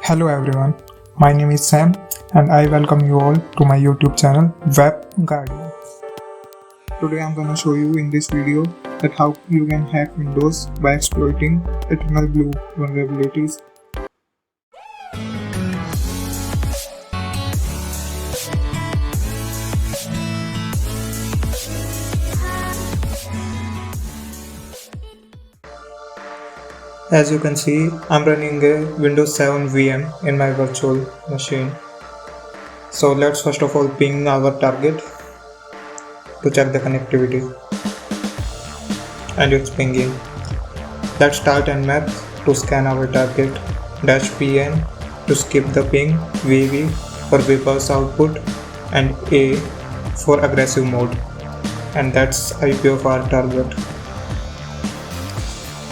Hello everyone, my name is Sam and I welcome you all to my YouTube channel Web Guardian. Today I'm gonna show you in this video that how you can hack Windows by exploiting Eternalblue vulnerabilities. As you can see, I'm running a Windows 7 VM in my virtual machine. So let's first of all ping our target to check the connectivity. And it's pinging. Let's start nmap to scan our target, -pn to skip the ping, VV for bypass output, and A for aggressive mode. And that's IP of our target.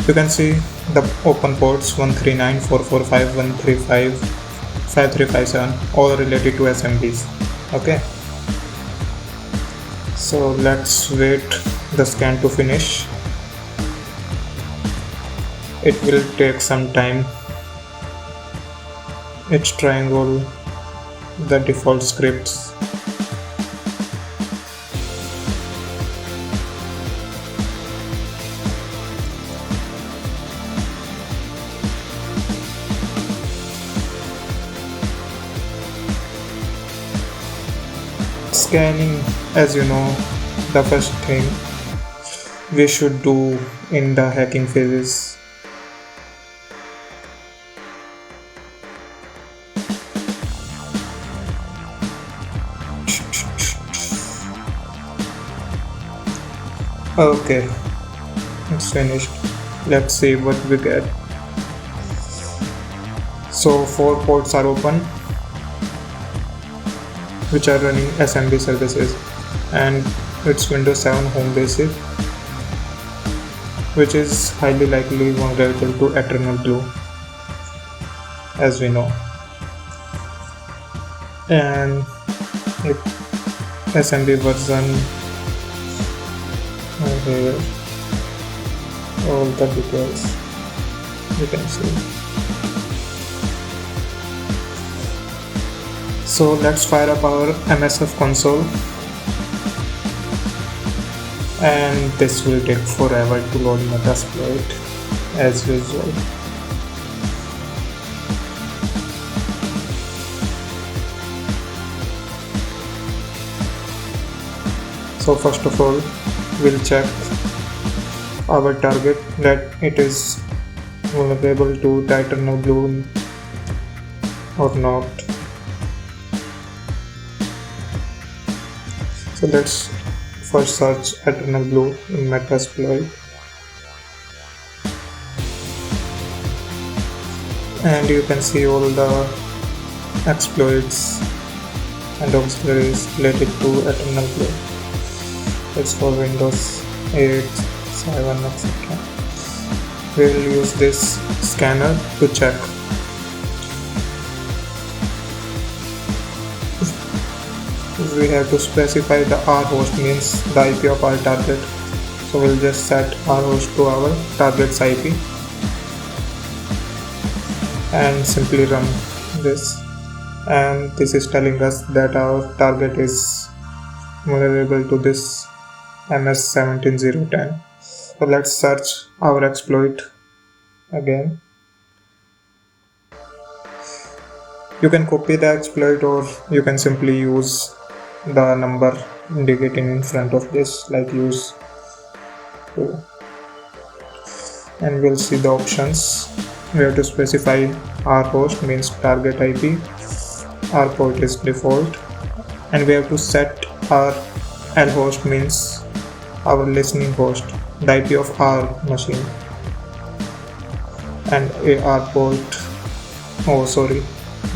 You can see the open ports 139.445.135.5357 all related to SMBs. Okay, so let's wait the scan to finish. It will take some time. It's trying all the default scripts. Scanning, as you know, the first thing we should do in the hacking phases. Okay, it's finished. Let's see what we get. So 4 ports are open which are running SMB services, and it's Windows 7 home basic, which is highly likely vulnerable to Eternalblue, as we know. And SMB version here, all the details you can see. So let's fire up our MSF console, and this will take forever to load metasploit as usual. So first of all, we'll check our target that it is vulnerable to Eternalblue or not. So let's first search Eternalblue in metasploit, and you can see all the exploits and auxiliaries related to Eternalblue. It's for Windows 8, 7, etc. We will use this scanner to check. We have to specify the R host, means the IP of our target. So we'll just set R host to our target's IP and simply run this, and this is telling us that our target is vulnerable to this MS17010. So let's search our exploit again. You can copy the exploit, or you can simply use the number indicating in front of this, like use 2, and we'll see the options. We have to specify our host, means target IP, our port is default, and we have to set our L host, means our listening host, the IP of our machine, and AR port,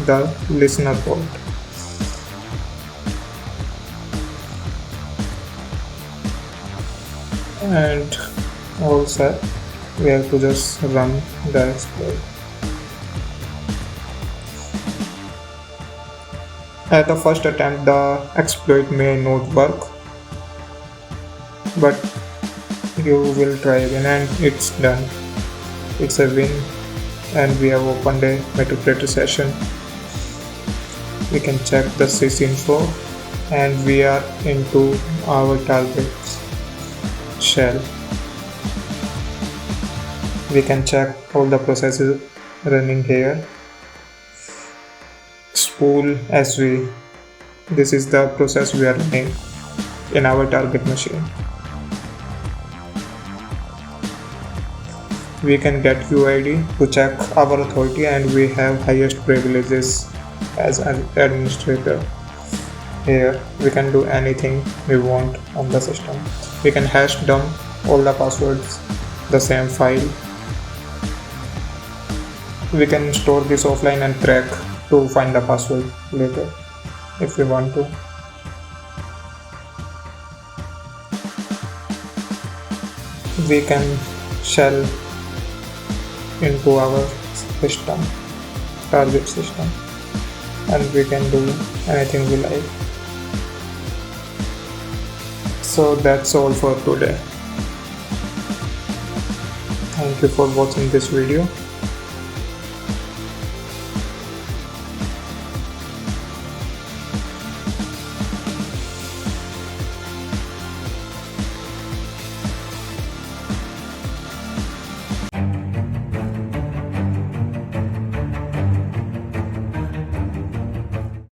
the listener port. And all set. We have to just run the exploit. At the first attempt, the exploit may not work, but you will try again, and it's done. It's a win and we have opened a metadata session. We can check the sysinfo and we are into our target shell. We can check all the processes running here. Spool SV. This is the process we are running in our target machine. We can get UID to check our authority, and we have highest privileges as an administrator. Here we can do anything we want on the system. We can hash dump all the passwords, the same file. We can store this offline and crack to find the password later if we want to. We can shell into our system, target system, and we can do anything we like. So that's all for today. Thank you for watching this video.